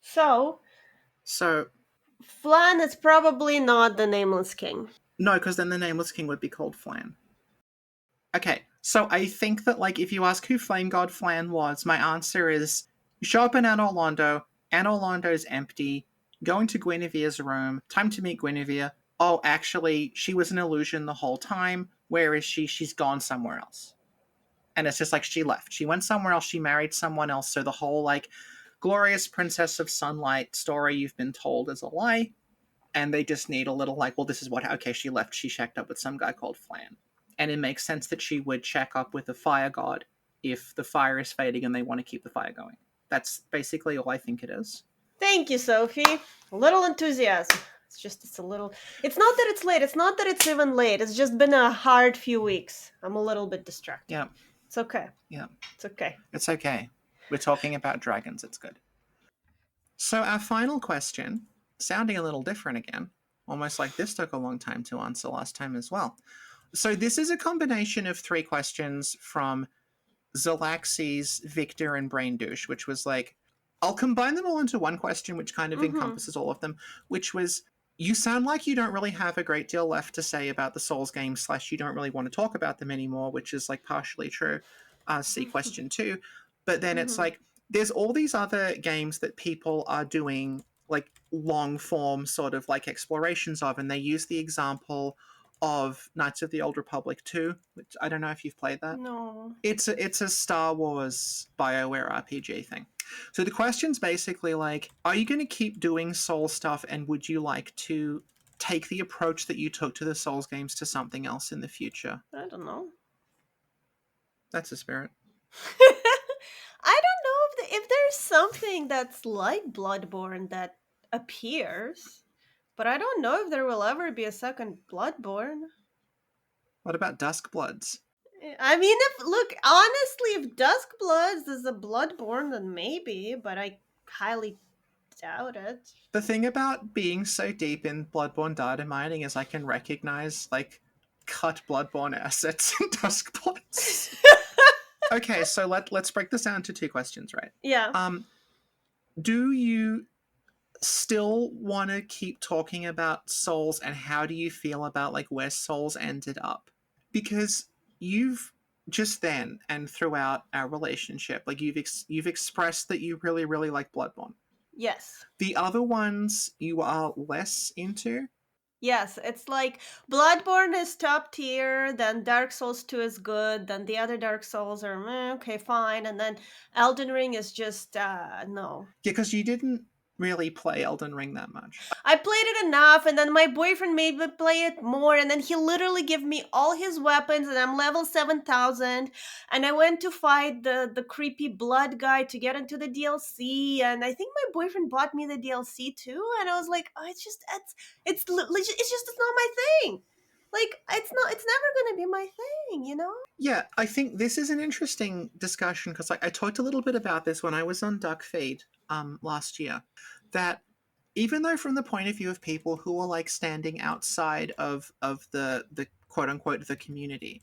So Flann is probably not the Nameless King. No, because then the Nameless King would be called Flann. Okay, so I think that, like, if you ask who Flame God Flann was, my answer is you show up in Anor Londo, Anor Londo's empty, go into Guinevere's room, time to meet Guinevere. Oh, actually, she was an illusion the whole time. Where is she? She's gone somewhere else. And it's just like, she left. She went somewhere else, she married someone else, so the whole, like, glorious Princess of Sunlight story you've been told is a lie. And they just need a little, like, well, this is what, okay, she left, she shacked up with some guy called Flann. And it makes sense that she would check up with the fire god if the fire is fading and they want to keep the fire going. That's basically all I think it is. Thank you, Sophie. A little enthusiasm. It's a little. It's not that it's late. It's not that it's even late. It's just been a hard few weeks. I'm a little bit distracted. Yeah. It's okay. Yeah. It's okay. It's okay. We're talking about dragons. It's good. So our final question, sounding a little different again, almost like this took a long time to answer last time as well. So this is a combination of 3 questions from Zalaxis, Victor, and Brain Douche, which was like, I'll combine them all into one question, which kind of encompasses all of them, which was, you sound like you don't really have a great deal left to say about the Souls games, / you don't really want to talk about them anymore, which is like partially true. See question 2. But then it's like, there's all these other games that people are doing like long form sort of like explorations of, and they use the example of Knights of the Old Republic 2, which I don't know if you've played that. No. It's a Star Wars BioWare RPG thing. So the question's basically like, are you going to keep doing Soul stuff, and would you like to take the approach that you took to the Souls games to something else in the future? I don't know. That's the spirit. I don't know if there's something that's like Bloodborne that appears, but I don't know if there will ever be a second Bloodborne. What about Duskbloods? I mean, honestly, if Duskbloods is a Bloodborne, then maybe, but I highly doubt it. The thing about being so deep in Bloodborne data mining is I can recognize, like, cut Bloodborne assets in Duskbloods. Okay, so let's break this down into 2 questions, right? Yeah. Do you still want to keep talking about Souls, and how do you feel about like where Souls ended up? Because you've just then and throughout our relationship, like you've expressed that you really really like Bloodborne. Yes. The other ones you are less into. Yes, it's like Bloodborne is top tier, then Dark Souls 2 is good, then the other Dark Souls are okay, fine, and then Elden Ring is just no. Yeah, because you didn't really play Elden Ring that much. I played it enough, and then my boyfriend made me play it more, and then he literally gave me all his weapons, and I'm level 7,000, and I went to fight the creepy blood guy to get into the DLC, and I think my boyfriend bought me the DLC too, and I was like, oh, it's just it's not my thing. Like, it's never gonna be my thing, you know? Yeah, I think this is an interesting discussion, because like I talked a little bit about this when I was on Duck Feed last year, that even though from the point of view of people who are like standing outside of the quote unquote the community,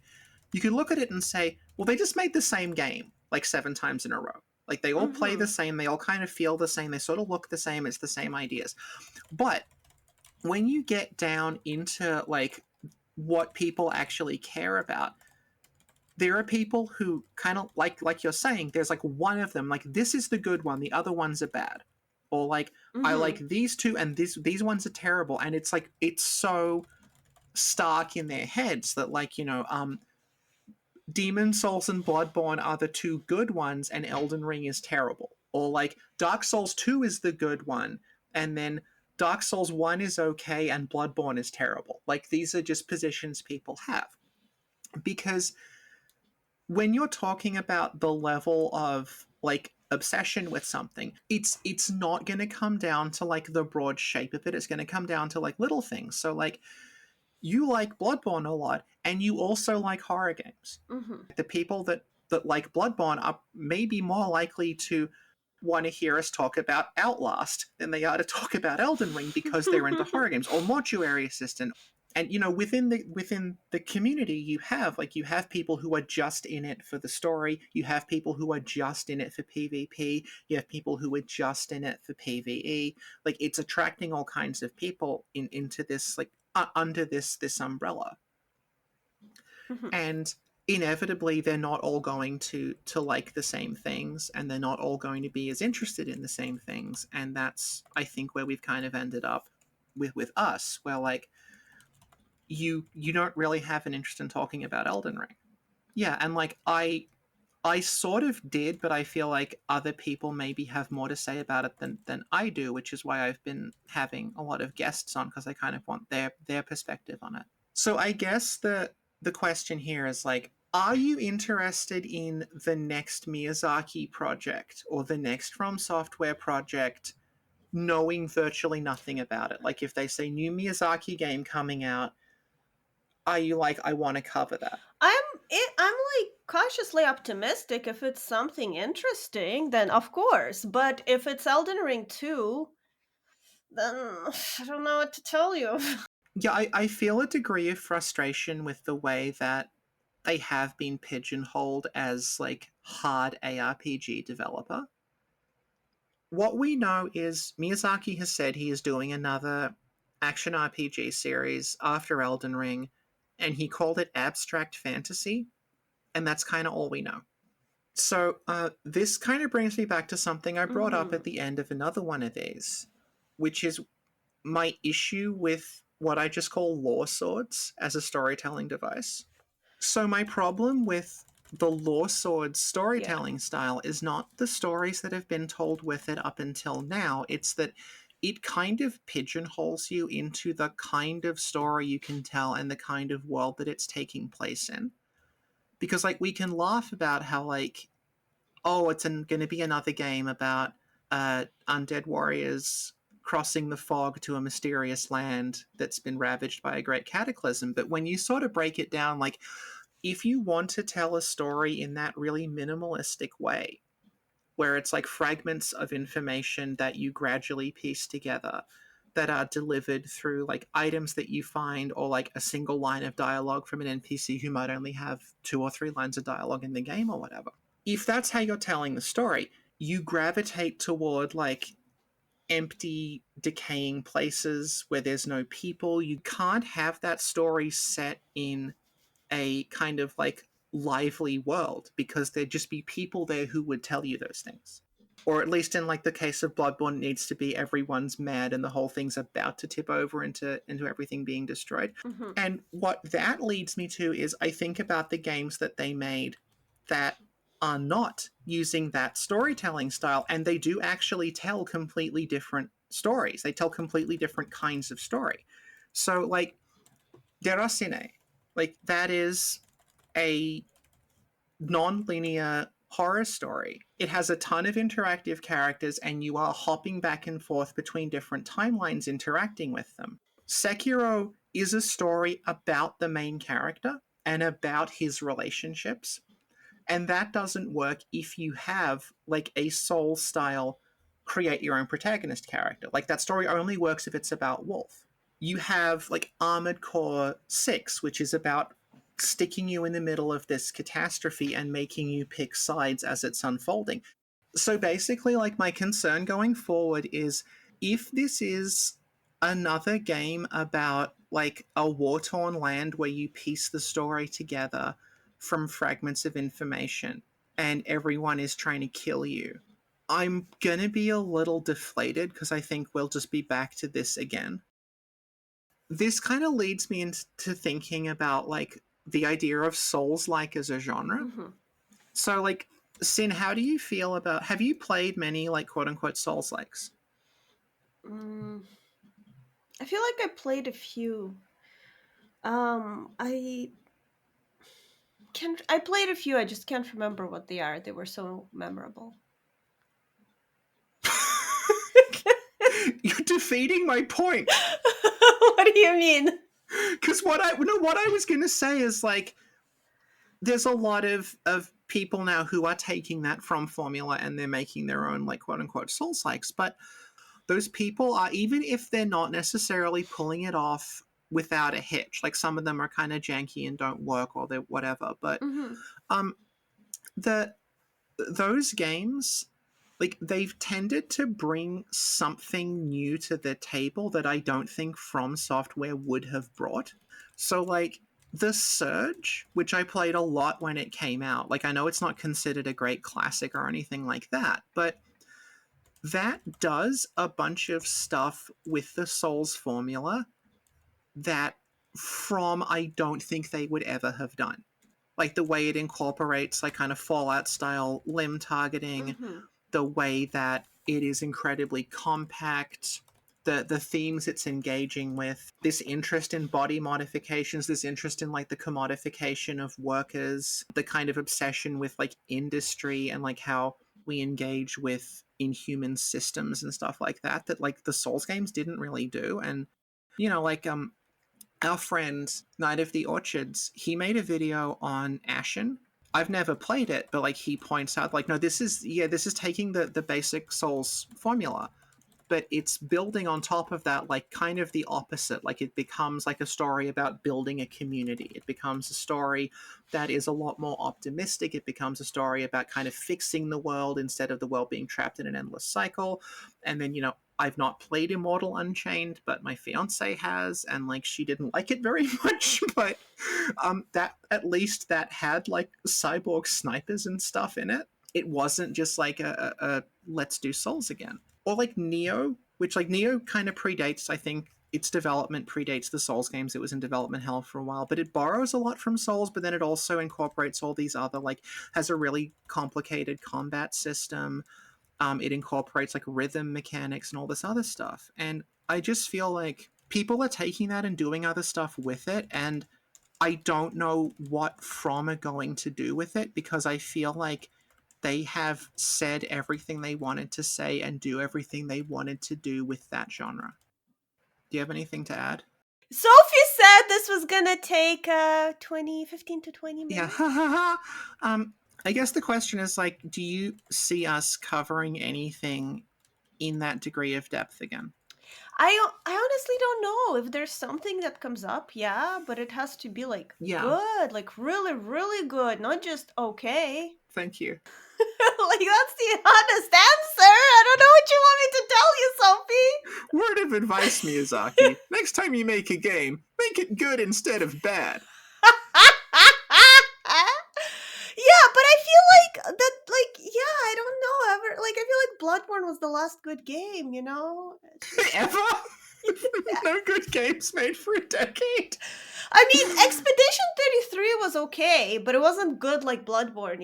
you could look at it and say, well, they just made the same game like 7 times in a row. Like they all play the same, they all kind of feel the same, they sort of look the same, it's the same ideas. But when you get down into like what people actually care about, there are people who kind of like you're saying, there's like one of them, like this is the good one, the other ones are bad, or like I like these 2 and these ones are terrible, and it's like it's so stark in their heads that like, you know, Demon Souls and Bloodborne are the 2 good ones and Elden Ring is terrible, or like Dark Souls 2 is the good one and then Dark Souls 1 is okay and Bloodborne is terrible. Like these are just positions people have, because when you're talking about the level of like obsession with something, it's not going to come down to like the broad shape of it, it's going to come down to like little things. So like you like Bloodborne a lot and you also like horror games. The people that like Bloodborne are maybe more likely to want to hear us talk about Outlast than they are to talk about Elden Ring, because they're into horror games, or Mortuary Assistant. And you know, within the community, you have people who are just in it for the story, you have people who are just in it for PvP, you have people who are just in it for PvE. Like it's attracting all kinds of people into this, like under this umbrella. And inevitably they're not all going to like the same things, and they're not all going to be as interested in the same things. And that's, I think, where we've kind of ended up with us, where like you don't really have an interest in talking about Elden Ring. Yeah, and like I sort of did, but I feel like other people maybe have more to say about it than I do, which is why I've been having a lot of guests on, because I kind of want their perspective on it. So I guess the question here is like, Are you interested in the next Miyazaki project or the next From Software project, knowing virtually nothing about it? Like if they say new Miyazaki game coming out, are you like, I want to cover that? I'm like cautiously optimistic. If it's something interesting, then of course. But if it's Elden Ring 2, then I don't know what to tell you. Yeah, I feel a degree of frustration with the way that they have been pigeonholed as like hard ARPG developer. What we know is Miyazaki has said he is doing another action RPG series after Elden Ring, and he called it Abstract Fantasy, and that's kind of all we know. So this kind of brings me back to something I brought up Mhm. at the end of another one of these, which is my issue with what I just call lore swords as a storytelling device. So my problem with the lore sword Yeah. storytelling style is not the stories that have been told with it up until now. It's that it kind of pigeonholes you into the kind of story you can tell and the kind of world that it's taking place in. Because like we can laugh about how like, oh, it's going to be another game about undead warriors crossing the fog to a mysterious land that's been ravaged by a great cataclysm. But when you sort of break it down, like if you want to tell a story in that really minimalistic way, where it's like fragments of information that you gradually piece together that are delivered through like items that you find or like a single line of dialogue from an NPC who might only have 2 or 3 lines of dialogue in the game or whatever. If that's how you're telling the story, you gravitate toward like empty, decaying places where there's no people. You can't have that story set in a kind of like lively world because there'd just be people there who would tell you those things. Or at least in like the case of Bloodborne, it needs to be everyone's mad and the whole thing's about to tip over into everything being destroyed. Mhm. And what that leads me to is I think about the games that they made that are not using that storytelling style, and they do actually tell completely different stories. They tell completely different kinds of story. So like Derasine, like that is a non-linear horror story. It has a ton of interactive characters and you are hopping back and forth between different timelines interacting with them. Sekiro is a story about the main character and about his relationships, and that doesn't work if you have like a soul style create your own protagonist character. Like that story only works if it's about Wolf. You have like Armored Core 6, which is about sticking you in the middle of this catastrophe and making you pick sides as it's unfolding. So basically, like, my concern going forward is if this is another game about like a war-torn land where you piece the story together from fragments of information and everyone is trying to kill you, I'm gonna be a little deflated because I think we'll just be back to this again. This kind of leads me into thinking about like the idea of souls like as a genre. Mhm. So like Sin, how do you feel about, have you played many like quote unquote souls likes? Mm, I feel like I played a few. I can't. I played a few. I just can't remember what they are. They were so memorable. You're defeating my point. What do you mean? Because what I was gonna say is like there's a lot of people now who are taking that from formula and they're making their own like quote unquote souls likes, but those people are, even if they're not necessarily pulling it off without a hitch, like some of them are kind of janky and don't work or they're whatever, but Mhm. um the those games, like they've tended to bring something new to the table that I don't think From Software would have brought. So like the Surge, which I played a lot when it came out, like I know it's not considered a great classic or anything like that, but that does a bunch of stuff with the Souls formula that From I don't think they would ever have done. Like the way it incorporates like kind of Fallout style limb targeting, Mhm. the way that it is incredibly compact, the themes it's engaging with, this interest in body modifications, this interest in like the commodification of workers, the kind of obsession with like industry and like how we engage with inhuman systems and stuff like that, that like the Souls games didn't really do. And like our friend Night of the Orchards, he made a video on Ashen. I've never played it, but like he points out like, no, this is taking the basic Souls formula, but it's building on top of that, like kind of the opposite. Like it becomes like a story about building a community. It becomes a story that is a lot more optimistic. It becomes a story about kind of fixing the world instead of the world being trapped in an endless cycle. And then, I've not played Immortal Unchained, but my fiance has, and like she didn't like it very much. But that at least that had like cyborg snipers and stuff in it. It wasn't just like a let's do Souls again. Or like Neo, which like Neo kind of predates, I think its development predates the Souls games. It was in development hell for a while, but it borrows a lot from Souls, but then it also incorporates all these other, like, has a really complicated combat system. It incorporates like rhythm mechanics and all this other stuff. And I just feel like people are taking that and doing other stuff with it, and I don't know what From are going to do with it, because I feel like they have said everything they wanted to say and do everything they wanted to do with that genre. Do you have anything to add? Sophie said this was gonna take 15 to 20 minutes. Yeah. I guess the question is like, do you see us covering anything in that degree of depth again? I honestly don't know if there's something that comes up, yeah, but it has to be like good, like really, really good, not just okay. Thank you. Like that's the honest answer. I don't know what you want me to tell you, Sophie. Word of advice, Miyazaki. Next time you make a game, make it good instead of bad. Yeah, but I feel like that, like, yeah, I don't know ever. Like, I feel like Bloodborne was the last good game, Ever? No good games made for a decade. I mean, Expedition 33 was okay, but it wasn't good like Bloodborne,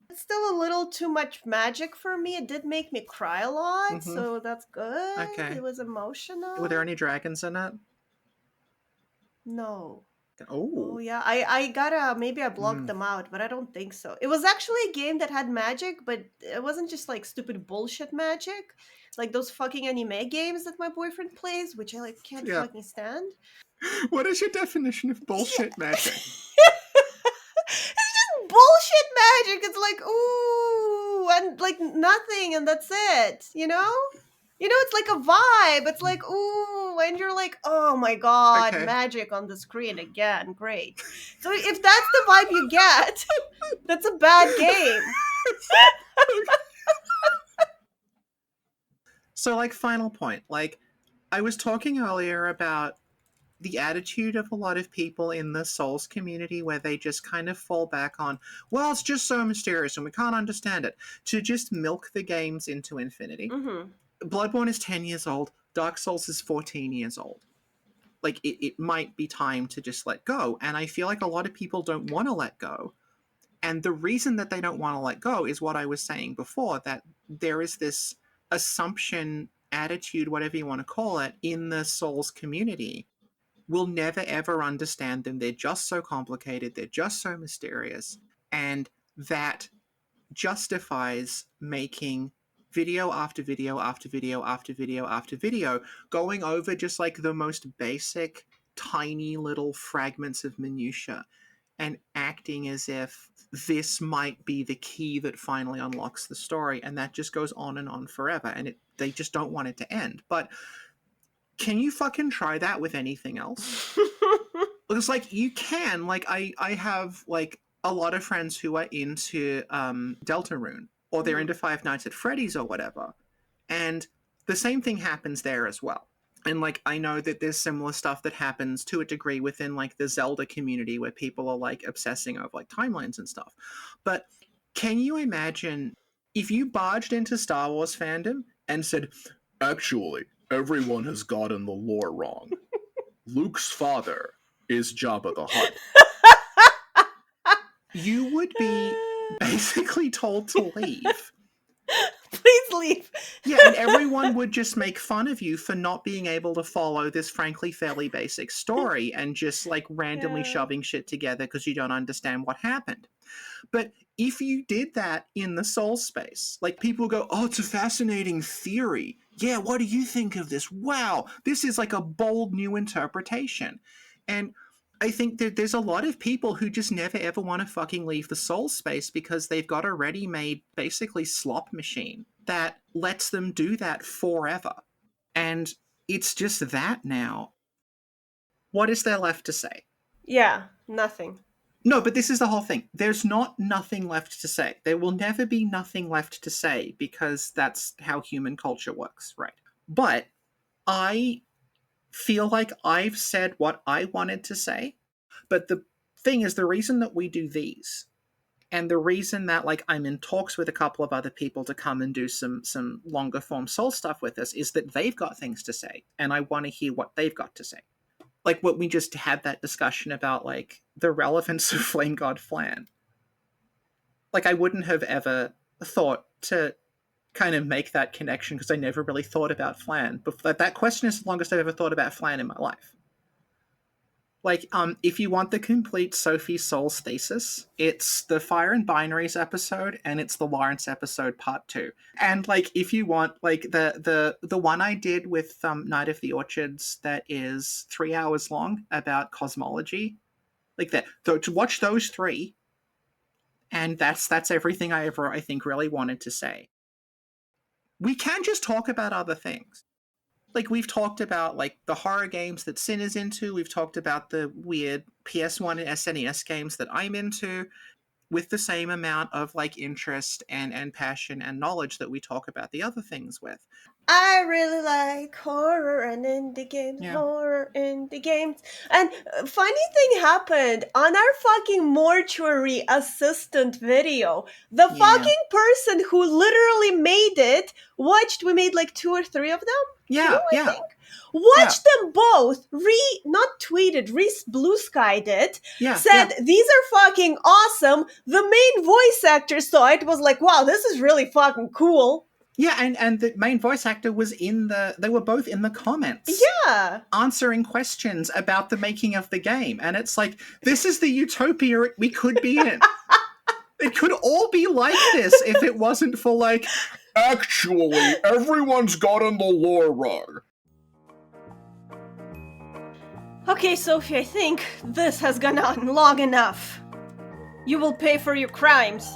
It's still a little too much magic for me. It did make me cry a lot, so that's good. Okay. It was emotional. Were there any dragons in it? No. Oh. Oh yeah, I gotta, maybe I blocked them out, but I don't think so. It was actually a game that had magic, but it wasn't just like stupid bullshit magic, like those fucking anime games that my boyfriend plays, which I like can't fucking stand. What is your definition of bullshit magic? It's just bullshit magic. It's like ooh and like nothing, and that's it. It's like a vibe. It's like, ooh, and you're like, oh my god, magic on the screen again. Great. So if that's the vibe you get, that's a bad game. So, like, final point. Like, I was talking earlier about the attitude of a lot of people in the Souls community where they just kind of fall back on, well, it's just so mysterious and we can't understand it, to just milk the games into infinity. Mm-hmm. Bloodborne is 10 years old. Dark Souls is 14 years old. Like, it might be time to just let go. And I feel like a lot of people don't want to let go. And the reason that they don't want to let go is what I was saying before, that there is this assumption, attitude, whatever you want to call it, in the Souls community. We'll never, ever understand them. They're just so complicated. They're just so mysterious. And that justifies making video after video after video after video after video, going over just like the most basic, tiny little fragments of minutia and acting as if this might be the key that finally unlocks the story, and that just goes on and on forever, and they just don't want it to end. But can you fucking try that with anything else? It's like, you can. Like, I have like a lot of friends who are into Deltarune, or they're into Five Nights at Freddy's or whatever. And the same thing happens there as well. And like, I know that there's similar stuff that happens to a degree within like the Zelda community where people are like obsessing over like timelines and stuff. But can you imagine if you barged into Star Wars fandom and said, actually, everyone has gotten the lore wrong. Luke's father is Jabba the Hutt. You would be basically told to leave. Please leave. Yeah, and everyone would just make fun of you for not being able to follow this frankly fairly basic story and just like randomly Yeah. shoving shit together because you don't understand what happened. But if you did that in the soul space, like people go, oh, it's a fascinating theory. Yeah, what do you think of this? Wow, this is like a bold new interpretation. And I think that there's a lot of people who just never ever want to fucking leave the soul space because they've got a ready-made, basically slop machine that lets them do that forever. And it's just that now. What is there left to say? Yeah, nothing. No, but this is the whole thing. There's not nothing left to say. There will never be nothing left to say because that's how human culture works, right? But I feel like I've said what I wanted to say. But the thing is, the reason that we do these and the reason that like I'm in talks with a couple of other people to come and do some longer form soul stuff with us is that they've got things to say and I want to hear what they've got to say. Like what we just had that discussion about like the relevance of Flame God Flann. Like I wouldn't have ever thought to kind of make that connection because I never really thought about Flann. But that question is the longest I've ever thought about Flann in my life. Like, if you want the complete Sophie Souls thesis, it's the Fire and Binaries episode, and it's the Lawrence episode part 2. And like, if you want, like the one I did with Night of the Orchids that is 3 hours long about cosmology, like that. So to watch those 3, and that's everything I ever I think really wanted to say. We can just talk about other things. Like we've talked about like the horror games that Sin is into. We've talked about the weird PS1 and SNES games that I'm into with the same amount of like interest and passion and knowledge that we talk about the other things with. I really like horror and indie games, Yeah. horror indie games. And funny thing happened on our fucking Mortuary Assistant video. The Yeah. fucking person who literally made it we made like 2 or 3 of them. Yeah, I yeah. think. Watched them both, not tweeted, blue skied it, Yeah, said, these are fucking awesome. The main voice actor saw it, was like, wow, this is really fucking cool. Yeah, and the main voice actor was they were both in the comments. Yeah. Answering questions about the making of the game. And it's like, this is the utopia we could be in. It could all be like this if it wasn't for like, actually, everyone's gotten the lore wrong. Okay, Sophie, I think this has gone on long enough. You will pay for your crimes.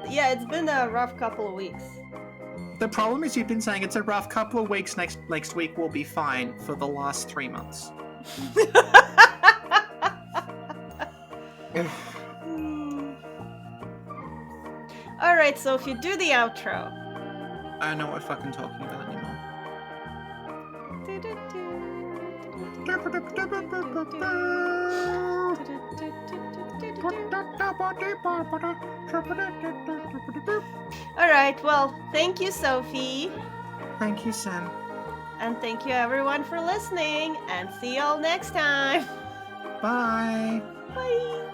Yeah, it's been a rough couple of weeks. The problem is you've been saying it's a rough couple of weeks, next week will be fine for the last 3 months. Alright, Sophie, do the outro. I don't know what we're fucking talking about anymore. Alright, well, thank you, Sophie. Thank you, Sam. And thank you, everyone, for listening. And see y'all next time. Bye. Bye.